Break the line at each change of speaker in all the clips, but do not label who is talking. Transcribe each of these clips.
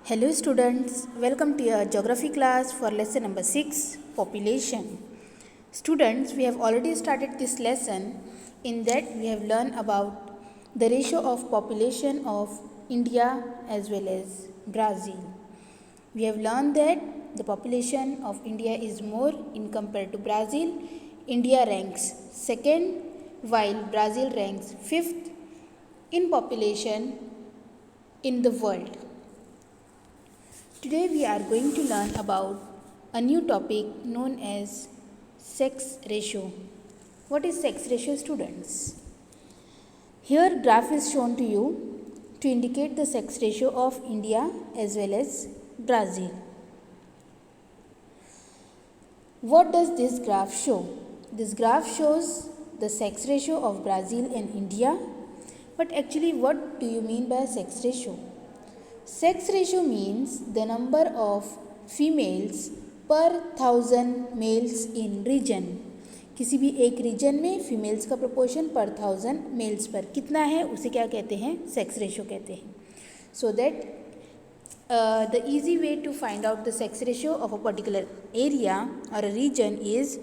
Hello students, welcome to your geography class for lesson number 6, population. Students, we have already started this lesson. In that we have learned about the ratio of population of India as well as Brazil. We have learned that the population of India is more in compared to Brazil. India ranks second while Brazil ranks fifth in population in the world. Today we are going to learn about a new topic known as sex ratio. What is sex ratio, students? Here graph is shown to you to indicate the sex ratio of India as well as Brazil. What does this graph show? This graph shows the sex ratio of Brazil and India. But actually what do you mean by sex ratio? Sex ratio means the number of females पर 1000 males in reason. किसी भी एक reason में females का proportion पर 1000 mails पर कितना है उसे क्या कहते हैं? सेक्स रेशियो कहते हैं. So that the easy way to find out the sex ratio of a particular area और a region is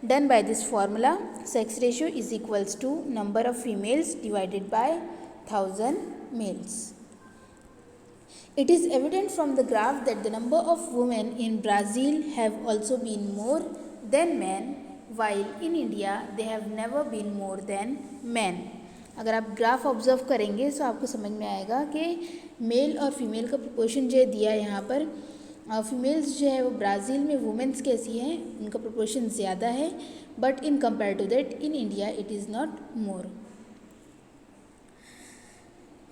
done by this formula. Sex ratio is equals to number of females divided by 1000 males. It is evident from the graph that the number of women in Brazil have also been more than men, while in India they have never been more than men. अगर आप graph observe करेंगे तो आपको समझ में आएगा कि mail और फीमेल का प्रोपोर्शन जो है दिया है यहाँ पर. फीमेल्स जो है वो ब्राज़ील में वुमेंस कैसी हैं उनका प्रोपोर्शन ज़्यादा है, but in compare to that in India it is not more.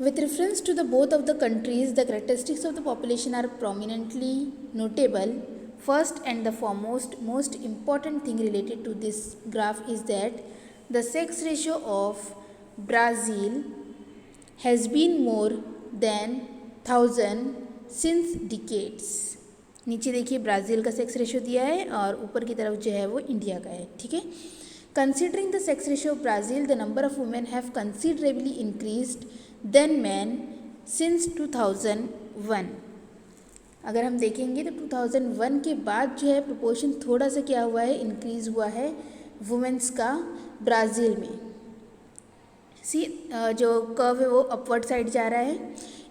With reference to the both of the countries, the characteristics of the population are prominently notable. First and the foremost, most important thing related to this graph is that the sex ratio of Brazil has been more than 1000 since decades. नीचे देखिए Brazil का sex ratio दिया है और ऊपर की तरफ जो है वो इंडिया का है. ठीक है. Considering the sex ratio of Brazil, the number of women have considerably increased than men since 2001. अगर हम देखेंगे तो 2001 के बाद जो है प्रोपोर्शन थोड़ा सा क्या हुआ है, इंक्रीज़ हुआ है वुमेंस का ब्राज़ील में. सी जो कर्व है वो अपवर्ड साइड जा रहा है.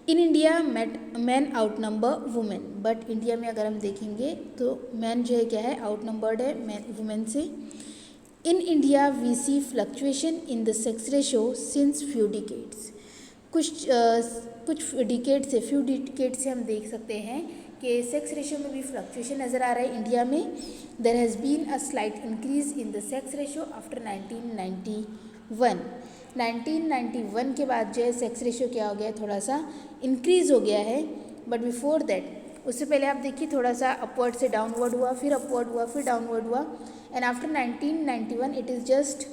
In India man out number women, but India में अगर हम देखेंगे तो मैन जो है क्या है, आउट नंबर्ड है वुमेन से. In India we see fluctuation in the sex ratio since few decades. कुछ डिकेड से फ्यू डिकेड से हम देख सकते हैं कि सेक्स रेशो में भी फ्लक्चुएशन नज़र आ रहा है इंडिया में. There has been a slight increase in the sex ratio after 1991. 1991 के बाद जो है सेक्स रेशियो क्या हो गया, थोड़ा सा इंक्रीज़ हो गया है. बट बिफोर दैट, उससे पहले आप देखिए थोड़ा सा अपवर्ड से डाउनवर्ड हुआ, फिर अपवर्ड हुआ, फिर डाउनवर्ड हुआ. And after 1991 it is just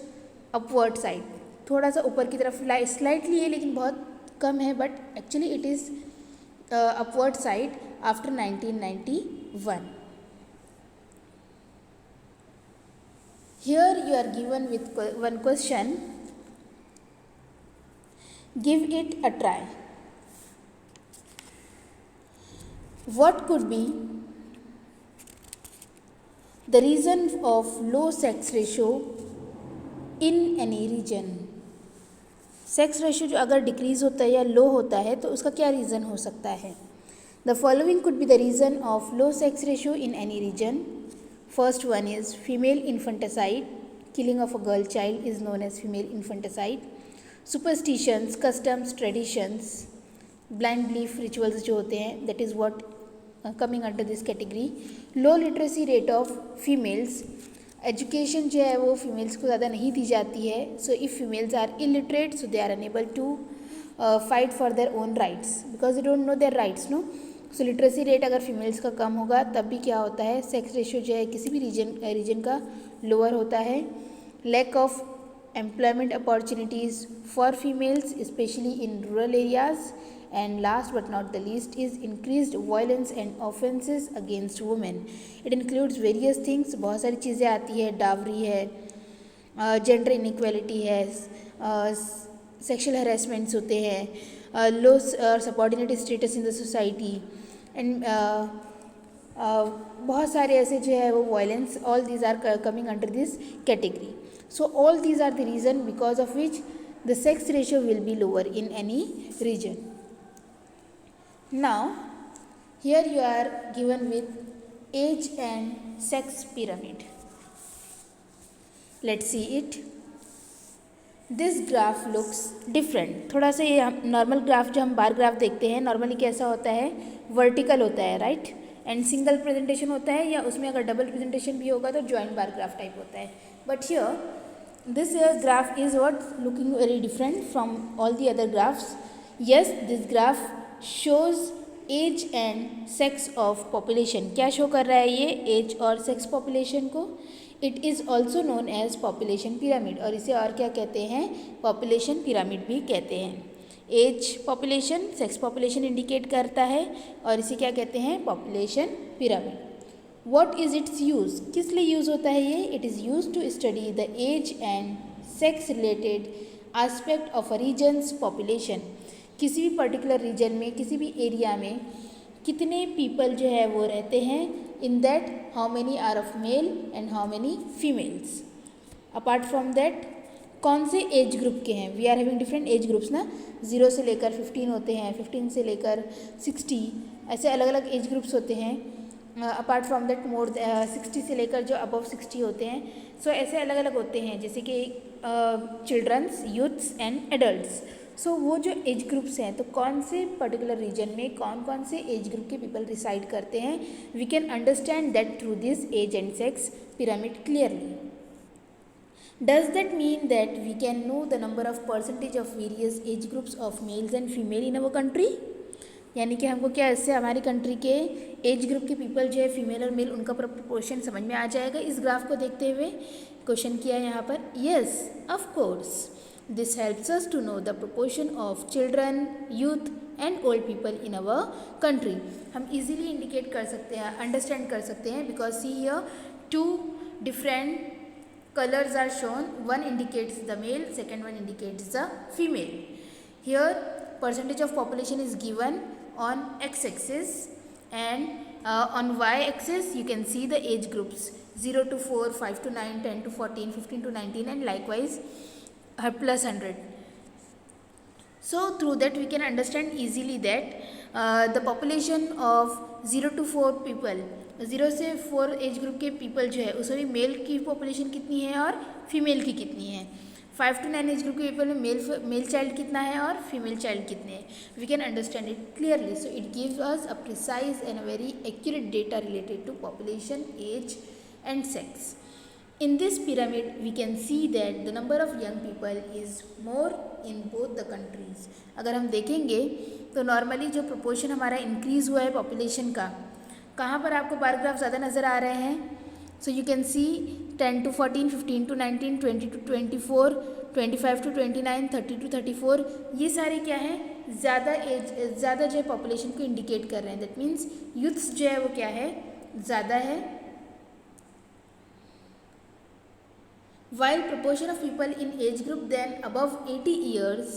upward side. थोड़ा सा ऊपर की तरफ स्लाइटली है लेकिन बहुत कम है, but actually it is upward side after 1991. Here you are given with one question. Give it a try. What could be the reason of low sex ratio in any region? Sex ratio जो अगर decrease होता है या लो होता है तो उसका क्या रीज़न हो सकता है? The following could be the reason of low sex ratio in any region. First one is female infanticide. Killing of a girl child is known as female infanticide. Superstitions, customs, traditions, blind belief rituals जो होते हैं, that is what coming under this category. Low literacy rate of females. Education जो है वो females को ज़्यादा नहीं दी जाती है. So if females are illiterate so they are unable to fight for their own rights because they don't know their rights. No. So literacy rate अगर फीमेल्स का कम होगा तब भी क्या होता है, सेक्स रेशियो जो है किसी भी रीजन का लोअर होता है. Lack of employment opportunities for females especially in rural areas. And last but not the least is increased violence and offenses against women. It includes various things. बहुत सारी चीज़ें आती है, डावरी है, जेंडर इनइक्वालिटी है, sexual harassments होते हैं, low subordinate status in the society and बहुत सारे ऐसे जो है वो violence, all these are coming under this category. So all these are the reason because of which the sex ratio will be lower in any region. Now here you are given with age and sex pyramid. Let's see it. This graph looks different. थोड़ा सा ये normal graph जो हम bar graph देखते हैं normally कैसा होता है, वर्टिकल होता है, राइट, एंड सिंगल प्रेजेंटेशन होता है, या उसमें अगर डबल प्रेजेंटेशन भी होगा तो जॉइंट बार ग्राफ टाइप होता है. But here this graph is what looking very different from all the other graphs. Yes, this graph shows age and sex of population. क्या शो कर रहा है ये, एज और सेक्स पॉपुलेशन को. It is also known as population pyramid, और इसे और क्या कहते हैं, पॉपुलेशन पिरामिड भी कहते हैं. Age population, sex population indicate करता है, और इसे क्या कहते हैं, population pyramid. What is its use, किस लिए यूज़ होता है ये. It is use to study the age and sex related aspect of a regions population. किसी भी पर्टिकुलर रीजन में, किसी भी एरिया में कितने पीपल जो है वो रहते हैं, in that how many are of male and how many females. Apart from that कौन से एज ग्रुप के हैं, we are having different age groups ना, 0 से लेकर 15 होते हैं, 15 से लेकर 60, ऐसे अलग अलग एज ग्रुप्स होते हैं. अपार्ट फ्रॉम दैट मोर 60 से लेकर जो अबव 60 होते हैं. सो ऐसे अलग अलग होते हैं, जैसे कि चिल्ड्रंस, यूथ्स एंड एडल्ट्स. सो वो जो एज ग्रुप्स हैं, तो कौन से पर्टिकुलर रीजन में कौन कौन से एज ग्रुप के पीपल रिसाइड करते हैं, we can understand that through this age and sex pyramid clearly. Does that mean that we can know the number of percentage of various age groups of males and female in our country. यानी कि हमको क्या इससे हमारी country के as group के people जो है फीमेल और मेल उनका प्रपोर्शन समझ में आ जाएगा इस ग्राफ को देखते हुए. क्वेश्चन किया यहाँ पर. Yes, of course. This helps us to know the proportion of children, youth and old people in our country. हम easily indicate कर सकते हैं, understand कर सकते हैं, because see here two different colors are shown. One indicates the male, second one indicates the female. Here percentage of population is given on x-axis, and on y-axis you can see the age groups 0 to 4, 5 to 9, 10 to 14, 15 to 19 and likewise plus 100. So through that we can understand easily that the population of 0 to 4 people, 0 से 4 as group के people जो है उसमें mail की population कितनी है और female की कितनी है. 5 to 9 एज ग्रुप के पीपल में मेल चाइल्ड कितना है और फीमेल चाइल्ड कितने हैं. We can understand it clearly. So it gives us a precise and very accurate data related to population, age and sex. In this pyramid, we can see that the number of young people is more in both the countries. अगर हम देखेंगे तो normally जो proportion हमारा increase हुआ है population का, कहाँ पर आपको बार ग्राफ ज़्यादा नज़र आ रहे हैं. सो you can C 10 to 14, 15 to 19, 20 to 24, 25 to 29, 30 to 34. ये सारे क्या हैं, ज़्यादा जो है पॉपुलेशन को इंडिकेट कर रहे हैं. दैट मीन्स यूथ्स जो है वो क्या है, ज़्यादा है. While proportion of people in age group then above 80 years,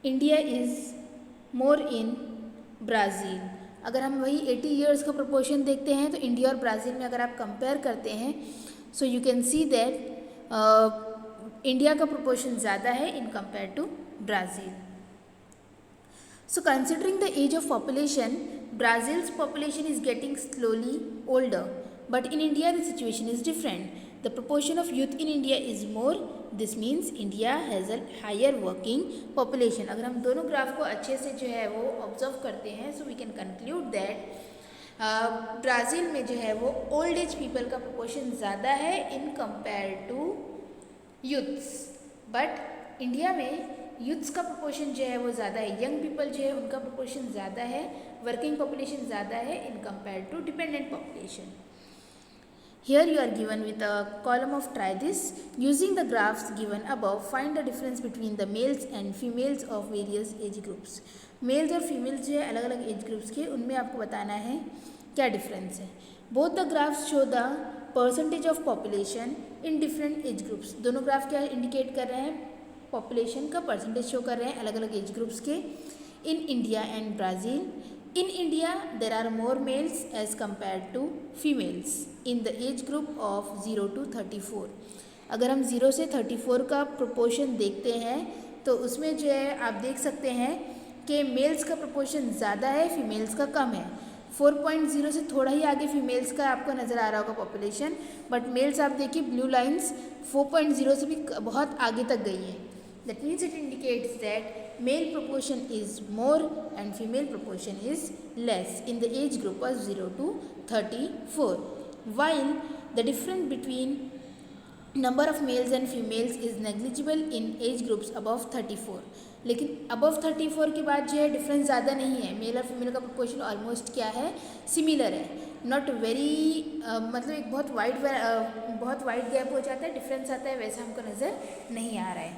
India is more in Brazil. अगर हम वही 80 years का proportion देखते हैं तो इंडिया और ब्राज़ील में अगर आप कंपेयर करते हैं, सो you can see that India का proportion ज़्यादा है in compared to Brazil. So considering the age of population, Brazil's population is getting slowly older. But in India the situation is different. The proportion of youth in India is more. This means India has a higher working population. अगर हम दोनों graph को अच्छे से जो है वो observe करते हैं, so we can conclude that Brazil में जो है वो ओल्ड एज पीपल का proportion ज़्यादा है in compare to youths. But India में यूथ्स का proportion जो है वो ज़्यादा है, यंग पीपल जो है उनका proportion ज़्यादा है, वर्किंग population ज़्यादा है in compare to dependent population. Here you are given with a column of try this. Using the graphs given above, find the difference between the males and females of various age groups. Males और females जो है अलग अलग age groups के, उनमें आपको बताना है क्या डिफरेंस है. Both the graphs show the percentage of population in different age groups. दोनों ग्राफ क्या इंडिकेट कर रहे हैं, पॉपुलेशन का परसेंटेज शो कर रहे हैं अलग अलग एज ग्रुप्स के in India and Brazil. In India there are more males as compare to females in the age group of 0 to 34. अगर हम 0 से 34 का प्रोपोर्शन देखते हैं तो उसमें जो है आप देख सकते हैं कि मेल्स का प्रोपोर्शन ज़्यादा है, फीमेल्स का कम है. 4.0 से थोड़ा ही आगे फीमेल्स का आपको नज़र आ रहा होगा पॉपुलेशन, बट मेल्स आप देखिए ब्लू लाइंस 4.0 से भी बहुत आगे तक गई है. That means it indicates that male proportion is more and female proportion is less in the age group of 0 to 34. While the difference between number of males and females is negligible in age groups above 34. लेकिन above 34 के बाद जो है difference ज़्यादा नहीं है. Mail और female का प्रोपोर्शन ऑलमोस्ट क्या है, सिमिलर है. नॉट वेरी मतलब एक बहुत वाइड गैप हो जाता है, डिफरेंस आता है, वैसा हमको नज़र नहीं आ रहा है.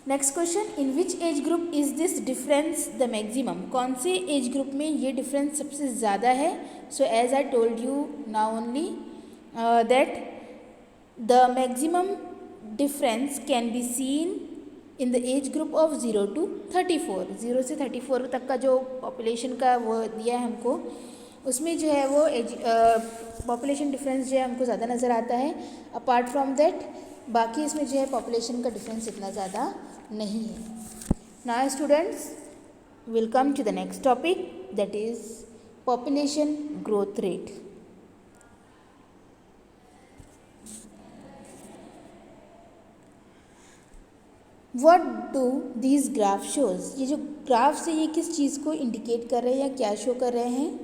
Next question, in which age group is this difference the maximum. कौन से एज ग्रुप में ये डिफरेंस सबसे ज़्यादा है. So as I told you now only that the maximum difference can be seen in the age group of 0 to 34. 0 से 34 तक का जो पॉपुलेशन का वो दिया है हमको, उसमें जो है वो एज पॉपुलेशन डिफरेंस जो है हमको ज़्यादा नज़र आता है. अपार्ट फ्रॉम दैट बाकी इसमें जो है पॉपुलेशन का डिफरेंस इतना ज़्यादा नहीं है. Now students will come to the next topic, that is population growth rate. What do these graph shows. ये जो ग्राफ्स है ये किस चीज़ को इंडिकेट कर रहे हैं या क्या शो कर रहे हैं.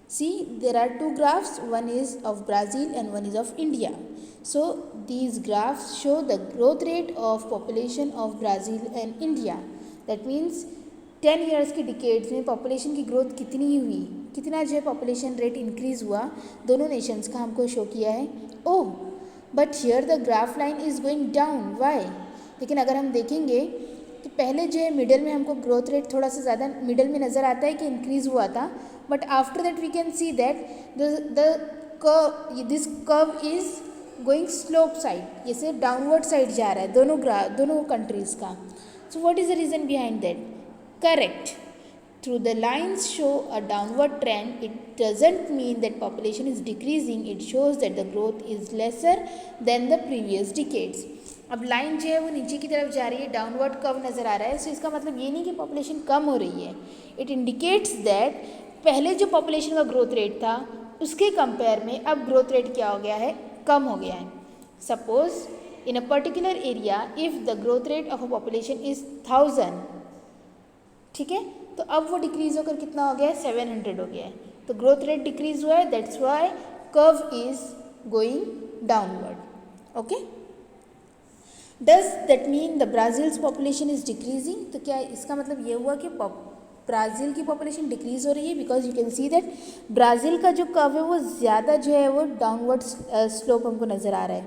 See there are two graphs, one is of Brazil and one is of India. So these graphs show the growth rate of population of Brazil and India. That means 10 years के decades में population की growth कितनी हुई, कितना जो है population rate increase हुआ दोनों नेशंस का हमको शो किया है. Oh but here the graph line is going down, why. लेकिन अगर हम देखेंगे तो पहले जो है मिडल में हमको ग्रोथ रेट थोड़ा सा ज़्यादा मिडल में नज़र आता है कि इंक्रीज़ हुआ था, but after that we can see that this curve is going slope side, जैसे डाउनवर्ड साइड जा रहा है दोनों कंट्रीज़ का. So what is the reason behind that. Correct, through the lines show a downward trend, it doesn't mean that population is decreasing, it shows that the growth is lesser than the previous decades. अब line जो है वो नीचे की तरफ जा रही है, डाउनवर्ड कर्व नज़र आ रहा है. सो इसका मतलब ये नहीं कि पॉपुलेशन कम हो रही है. इट इंडिकेट्स दैट पहले जो पॉपुलेशन का ग्रोथ रेट था उसके कंपेयर में अब ग्रोथ रेट क्या हो गया है, कम हो गया है. Suppose in a particular area if the growth rate of a population is 1000, ठीक है, तो अब वो डिक्रीज़ होकर कितना हो गया है, 700 हो गया है. तो ग्रोथ रेट डिक्रीज़ हुआ है, that's why curve is going downward. Okay, does that mean the Brazil's population is decreasing. तो क्या इसका मतलब ये हुआ कि ब्राज़ील की पॉपुलेशन डिक्रीज़ हो रही है. Because you can see that Brazil का जो कर्व है वो ज़्यादा जो है वो डाउनवर्ड स्लोप हमको नज़र आ रहा है.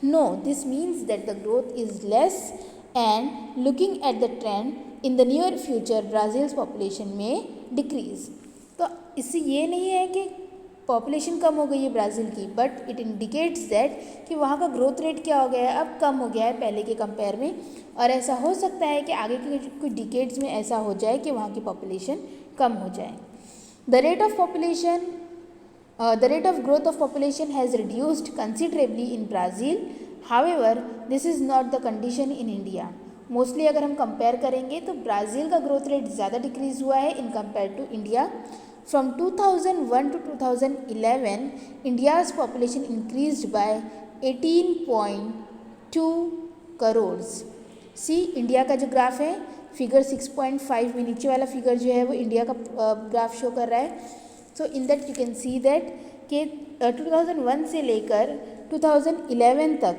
No, this means that the growth is less and looking at the trend in the near future Brazil's population में डिक्रीज़. तो इससे ये नहीं है कि पॉपुलेशन कम हो गई है ब्राज़ील की, बट इट इंडिकेट्स दैट कि वहाँ का ग्रोथ रेट क्या हो गया है, अब कम हो गया है पहले के कंपेयर में. और ऐसा हो सकता है कि आगे के कुछ डिकेड्स में ऐसा हो जाए कि वहाँ की पॉपुलेशन कम हो जाए. The rate of growth of population has reduced considerably in Brazil. However this is not the condition in India. Mostly अगर हम कंपेयर करेंगे तो ब्राज़ील का ग्रोथ रेट ज़्यादा डिक्रीज़ हुआ है in compare to India. From 2001 to 2011 India's population increased by 18.2 crore. See India का जो ग्राफ है फिगर 6.5 में नीचे वाला फिगर जो है वो इंडिया का ग्राफ शो कर रहा है. So in that you can see that कि 2001 से लेकर 2011 तक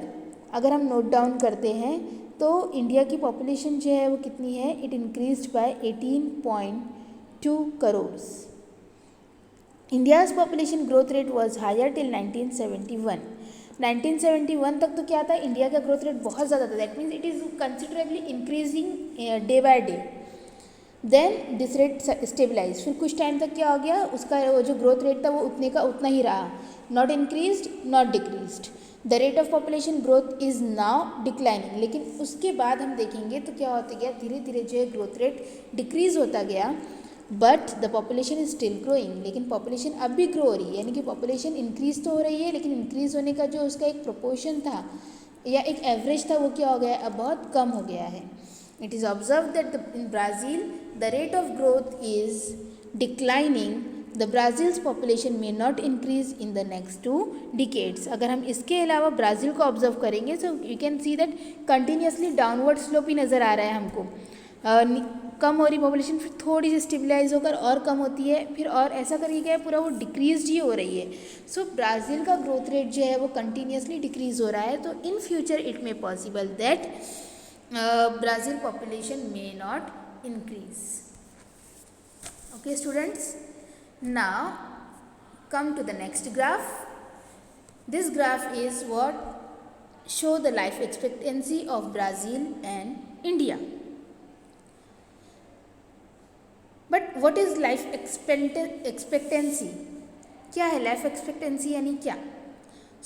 अगर हम नोट डाउन करते हैं तो इंडिया की पॉपुलेशन जो है वो कितनी है, it increased by 18.2 crore. India's population growth rate was higher till 1971. 1971 तक तो क्या था, इंडिया का ग्रोथ रेट बहुत ज़्यादा था. That means it is considerably increasing day by day. Then this rate stabilise, फिर कुछ टाइम तक क्या हो गया, उसका वो जो ग्रोथ रेट था वो उतने का उतना ही रहा, not increased not decreased. The rate of population growth is now declining, लेकिन उसके बाद हम देखेंगे तो क्या होता गया, धीरे धीरे जो है ग्रोथ रेट डिक्रीज होता गया, but the population is still growing, लेकिन पॉपुलेशन अब भी ग्रो हो रही है, यानी कि पॉपुलेशन इंक्रीज तो हो रही है, लेकिन इंक्रीज होने का जो उसका एक प्रोपोर्शन था या एक एवरेज था वो क्या हो गया, अब बहुत कम हो गया है। It is observe that in Brazil the rate of growth is declining, the Brazil's population में not increase in the next 2 decades. अगर हम इसके अलावा ब्राज़ील को ऑब्जर्व करेंगे तो you can see that continuously downward slope ही नज़र आ रहा है हमको। कम हो रही पॉपुलेशन, फिर थोड़ी सी स्टेबलाइज होकर और कम होती है, फिर और ऐसा करके क्या है पूरा वो डिक्रीज ही हो रही है। सो ब्राज़ील का ग्रोथ रेट जो है वो कंटिन्यूसली डिक्रीज हो रहा है, तो in future it may possible that Brazil population may not increase. Okay students, now come to the next graph. This graph is what show the life expectancy of Brazil and India. But what is life expectancy? क्या है life expectancy यानी क्या?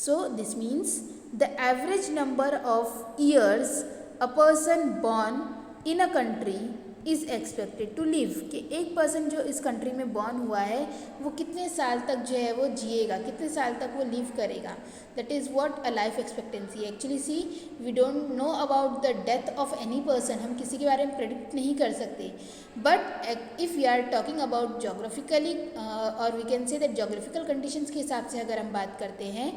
So this means the average number of years a person born in a country is expected to live, कि एक person जो इस country में born हुआ है वो कितने साल तक जो है वो जिएगा, कितने साल तक वो लिव करेगा, that is what a life expectancy. Actually see we don't know about the death of any person, हम किसी के बारे में प्रेडिक्ट नहीं कर सकते, but if we are talking about geographically और we can say that geographical conditions के हिसाब से अगर हम बात करते हैं,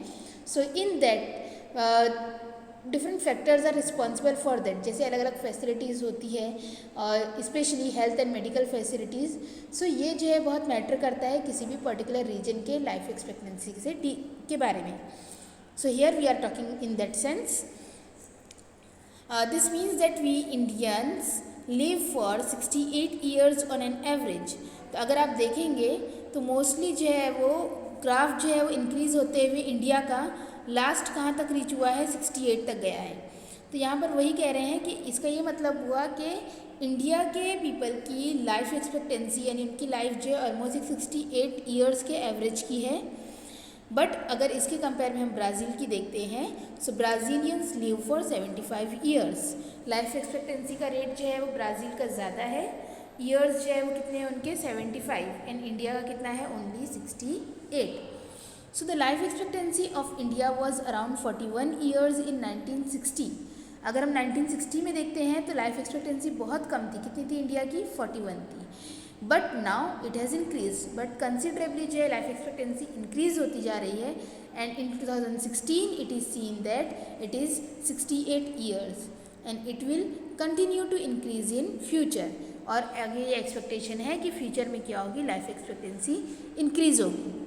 so in that different factors are responsible for that, जैसे अलग अलग फैसिलिटीज़ होती है, specially health and medical facilities. So ये जो है बहुत मैटर करता है किसी भी पर्टिकुलर रीजन के लाइफ एक्सपेक्टेंसी से के बारे में। So here we are talking in that sense, this means that we Indians live for 68 years on an average. तो अगर आप देखेंगे तो मोस्टली जो है वो ग्राफ जो है वो इंक्रीज़ होते हुए इंडिया का लास्ट कहाँ तक रीच हुआ है, 68 तक गया है। तो यहाँ पर वही कह रहे हैं कि इसका ये मतलब हुआ कि इंडिया के पीपल की लाइफ एक्सपेक्टेंसी यानी उनकी लाइफ जो है ऑलमोस्ट 68 ईयर्स के एवरेज की है। बट अगर इसके कंपेयर में हम ब्राज़ील की देखते हैं, so Brazilians live for 75 years. Life expectancy का रेट जो है वो ब्राज़ील का ज़्यादा है, ईयर्स जो है वो कितने हैं उनके 75, एंड इंडिया का कितना है only 68। So the life expectancy of India was around 41 years in 1960. अगर हम 1960 में देखते हैं तो लाइफ एक्सपेक्टेंसी बहुत कम थी, कितनी थी इंडिया की, 41 थी, but now it has increase, but considerably जो है लाइफ एक्सपेक्टेंसी इंक्रीज होती जा रही है, and in 2016 it is seen that it is 68 years and it will continue to increase in future. और आगे ये एक्सपेक्टेशन है कि फ्यूचर में क्या होगी, लाइफ एक्सपेक्टेंसी इंक्रीज होगी।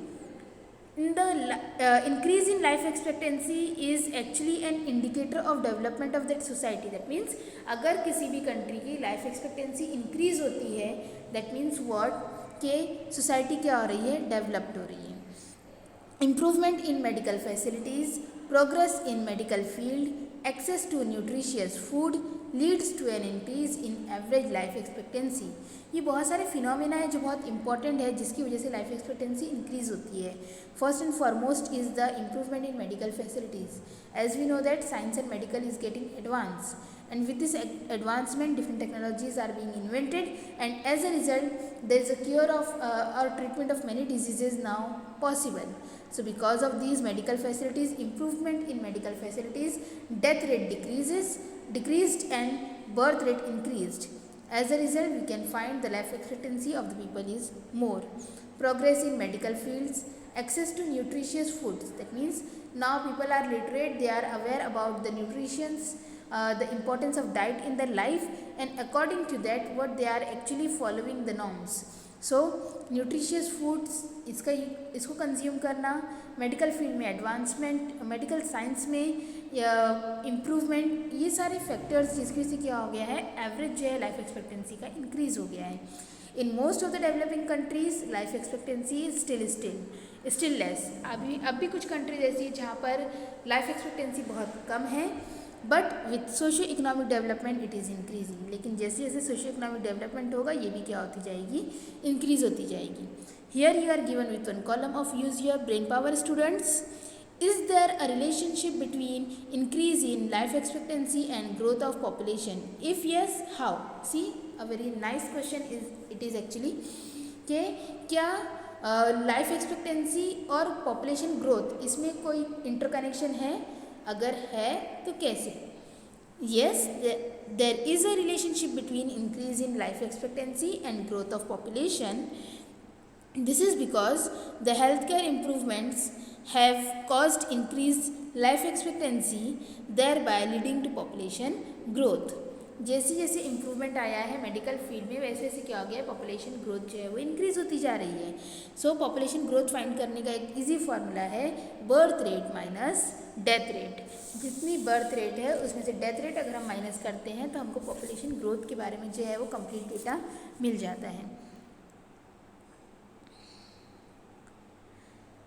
The increase in life expectancy is actually an indicator of development of that society. That means अगर किसी भी कंट्री की लाइफ एक्सपेक्टेंसी इंक्रीज होती है, that means what, कि सोसाइटी क्या हो रही है, डेवलप्ड हो रही है। Improvement in medical facilities, progress in medical field, access to nutritious food leads to an increase in average life expectancy. ये बहुत सारे फिनोमिना है जो बहुत इंपॉर्टेंट है जिसकी वजह से लाइफ एक्सपेक्टेंसी इंक्रीज होती है। First and foremost is the improvement in medical facilities. As we know that science and medical is getting advance, and with this advancement different technologies are being invented, and as a result there is a cure of or treatment of many diseases now possible. So because of these medical facilities, improvement in medical facilities, death rate decreased and birth rate increased. As a result we can find the life expectancy of the people is more. Progress in medical fields, access to nutritious foods, that means now people are literate, they are aware about the nutritions, the importance of diet in their life, and according to that what they are actually following the norms. So nutritious foods इसको consume करना, medical field में advancement, medical science में improvement, ये सारे factors जिसकी वजह से क्या हो गया है, एवरेज जो है लाइफ एक्सपेक्टेंसी का इंक्रीज हो गया है। In most of the developing countries life expectancy is still less. अब भी कुछ कंट्रीज ऐसी है जहाँ पर लाइफ एक्सपेक्टेंसी बहुत कम है, but with socio economic development it is increasing, लेकिन जैसे जैसे सोशो इकोनॉमिक डेवलपमेंट होगा ये भी क्या होती जाएगी, इंक्रीज होती जाएगी. Here you are given with one column of use your brain power students. Is there a relationship between increase in life expectancy and growth of population? If yes, how? See, a very nice question is actually कि क्या life expectancy और population growth इसमें कोई interconnection है, अगर है तो कैसे? Yes, there is a relationship between increase in life expectancy and growth of population. This is because the healthcare improvements have caused increased life expectancy, thereby leading to population growth. जैसे जैसे improvement आया है medical field में, वैसे वैसे क्या हो गया है, पॉपुलेशन ग्रोथ जो है वो इंक्रीज होती जा रही है. सो पॉपुलेशन ग्रोथ फाइंड करने का एक इजी फार्मूला है birth rate minus death rate. जितनी बर्थ रेट है उसमें से डेथ रेट अगर हम माइनस करते हैं तो हमको पॉपुलेशन ग्रोथ के बारे में जो है वो कंप्लीट डेटा मिल जाता है.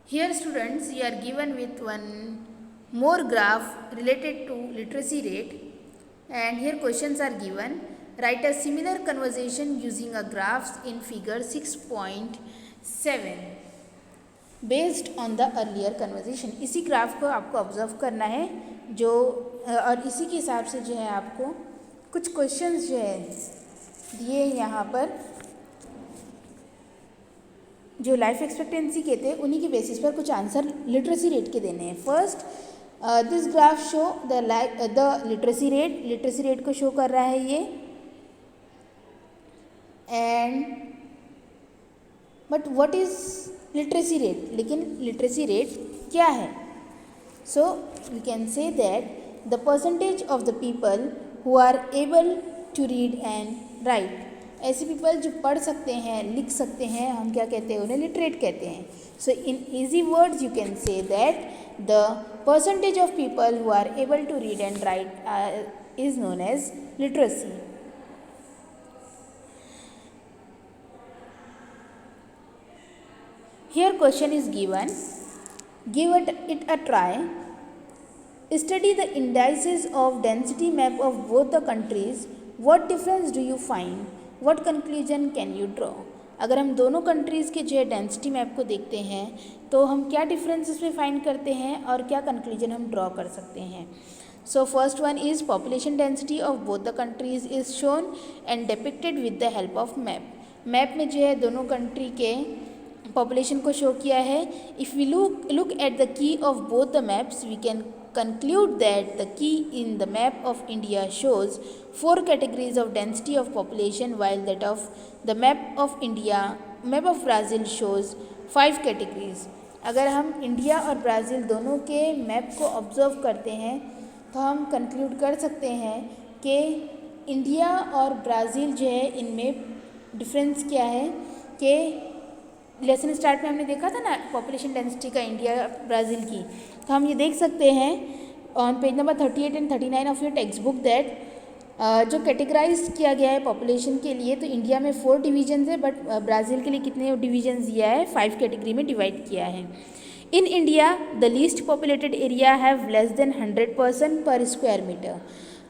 Here students, you are given with one more graph related to literacy rate, and here questions are given. Write a similar conversation using a graphs in figure 6.7 based on the earlier conversation. इसी graph को आपको observe करना है जो और इसी के हिसाब से जो है आपको कुछ क्वेश्चंस जो है दिए यहाँ पर जो लाइफ एक्सपेक्टेंसी के थे उन्हीं के बेसिस पर कुछ आंसर लिटरेसी रेट के देने हैं. First this graph show the literacy rate को शो कर रहा है ये. And but what is literacy rate, लेकिन लिटरेसी रेट क्या है? So we can say that the percentage of the people who are able to read and write. ऐसे people जो पढ़ सकते हैं, लिख सकते हैं, हम क्या कहते हैं, उन्हें लिटरेट कहते हैं. So in easy words you can say that the percentage of people who are able to read and write is known as literacy. Here question is given, give it a try. Study the indices of density map of both the countries. What difference do you find? What conclusion can you draw? अगर हम दोनों countries के जो है density map को देखते हैं तो हम क्या डिफरेंस इसमें फाइंड करते हैं और क्या कंक्लूजन हम ड्रॉ कर सकते हैं. So first one is population density of both the countries is shown and depicted with the help of map. Map में जो है दोनों कंट्री के पॉपुलेशन को शो किया है. If we look at the key of both the maps we can conclude that the key in the map of India shows 4 categories of density of population, while that of the map of Brazil shows 5 categories. अगर हम India और Brazil दोनों के map को observe करते हैं तो हम कंक्लूड कर सकते हैं कि इंडिया और ब्राज़ील जो है इनमें डिफरेंस क्या है कि लेसन स्टार्ट में हमने देखा था ना पॉपुलेशन डेंसिटी का इंडिया ब्राज़ील की. तो हम ये देख सकते हैं on page number 38 and 39 of your text book that जो कैटेगराइज किया गया है पॉपुलेशन के लिए, तो इंडिया में 4 डिवीजन्स है, बट ब्राज़ील के लिए कितने डिवीजन्स दिया है, 5 कैटेगरी में डिवाइड किया है. In India the least populated area have less than 100% पर स्क्वायर मीटर.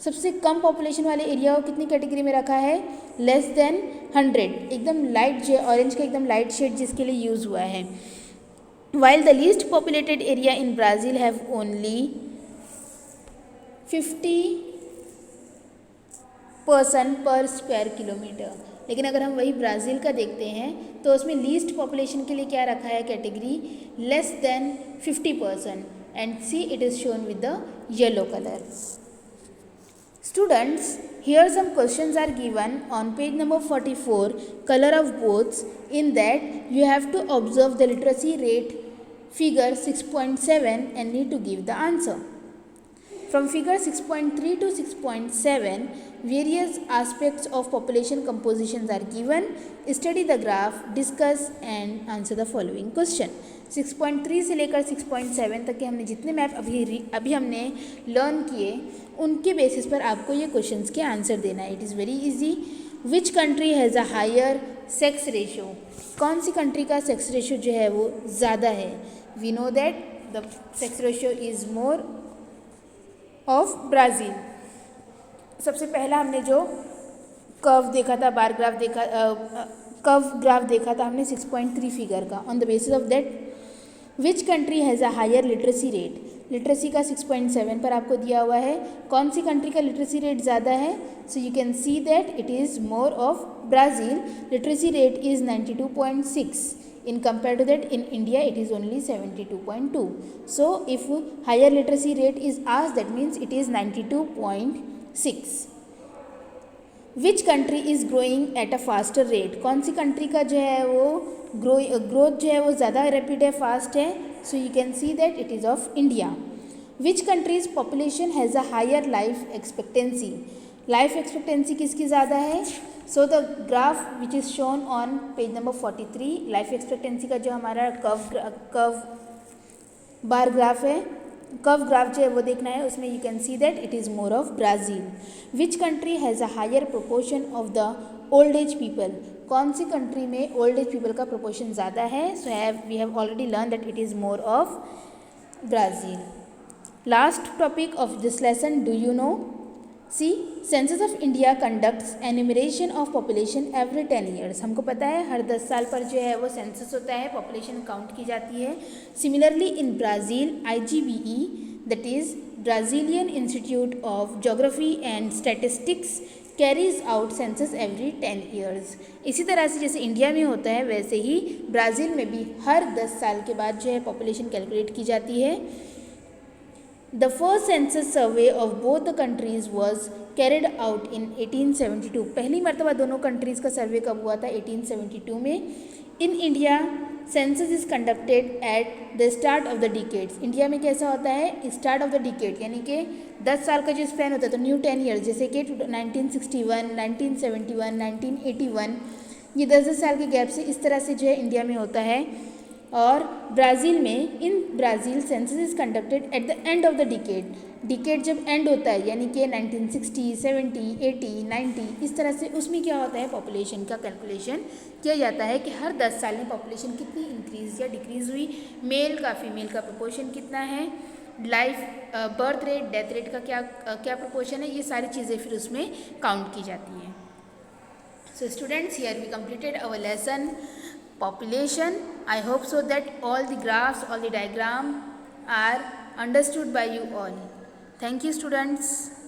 सबसे कम पॉपुलेशन वाले एरिया को कितनी कैटेगरी में रखा है, लेस देन 100, एकदम लाइट जो ऑरेंज का एकदम लाइट शेड जिसके लिए यूज़ हुआ है. While the least populated area in Brazil have only 50% पर स्क्वायर किलोमीटर. लेकिन अगर हम वही ब्राज़ील का देखते हैं तो उसमें लीस्ट पॉपुलेशन के लिए क्या रखा है category, less than 50%, and see it is shown with the yellow colour. Students, here some questions are given on page number 44, color of boats. In that you have to observe the literacy rate figure 6.7 and need to give the answer. From figure 6.3 to 6.7, various aspects of population compositions are given. Study the graph, discuss and answer the following question. 6.3 से लेकर 6.7 तक के हमने जितने map अभी हमने learn किए उनके बेसिस पर आपको ये क्वेश्चंस के आंसर देना है. It is very easy. Which country has a higher sex ratio? कौन सी कंट्री का सेक्स रेशो जो है वो ज़्यादा है? We know that the sex ratio is more of Brazil. सबसे पहला हमने जो कर्व देखा था, बार ग्राफ देखा, कर्व ग्राफ देखा था हमने 6.3 फिगर का। On the basis of that which country has a higher literacy rate, literacy का 6.7 पर आपको दिया हुआ है। कौन सी कंट्री का लिटरेसी रेट ज़्यादा है? So you can see that it is more of Brazil. Literacy rate is 92.6. In compared to that, in India it is only 72.2. So if higher literacy rate is asked, that means it is 92.6. Which country is growing at a faster rate? कौन सी country का जो है वो growth जो है वो ज़्यादा रैपिड है, फास्ट है? So you can see that it is of India. Which countries population has a higher life expectancy, life expectancy किसकी ज़्यादा है? So the graph which is shown on page number 43, life expectancy का जो हमारा curve bar graph है, curve graph जो है वो देखना है, उसमें you can see that it is more of Brazil. Which country has a higher proportion of the old age people, कौन सी कंट्री में ओल्ड एज पीपल का प्रोपोर्शन ज़्यादा है? So we have already learn that it is more of Brazil. Last topic of this lesson, do you know? See, census of India conducts enumeration of population every 10 years. हमको पता है हर 10 साल पर जो है वो सेंसस होता है, पॉपुलेशन काउंट की जाती है। Similarly in Brazil IGBE, that is Brazilian institute of geography and statistics, carries out census every 10 years. इसी तरह से जैसे इंडिया में होता है वैसे ही ब्राज़ील में भी हर 10 साल के बाद जो है पॉपुलेशन कैलकुलेट की जाती है। The first census survey of both the countries was carried out in 1872. पहली मरतबा दोनों कंट्रीज़ का सर्वे कब हुआ था? 1872 में। In India census is conducted at the start of the decades. India में कैसा होता है? स्टार्ट ऑफ द डिकेड, यानी कि 10 साल का जो स्पैन होता है, तो न्यू 10 ईयर्स, जैसे कि 1961, 1971, 1981, ये 10-10 साल के गैप से इस तरह से जो है इंडिया में होता है। और ब्राज़ील में, इन Brazil census is conducted at the end of the decade, decade जब एंड होता है यानी कि 1960, 70, 80, 90, इस तरह से उसमें क्या होता है? पॉपुलेशन का कैलकुलेशन किया जाता है कि हर 10 साल में पॉपुलेशन कितनी इंक्रीज़ या डिक्रीज़ हुई, मेल का फीमेल का प्रोपोर्शन कितना है, life birth rate, death rate का क्या प्रोपोर्शन है, ये सारी चीज़ें फिर उसमें काउंट की जाती हैं। So students, here we completed our lesson population. I hope so that all the graphs, all the diagram are understood by you all. Thank you students.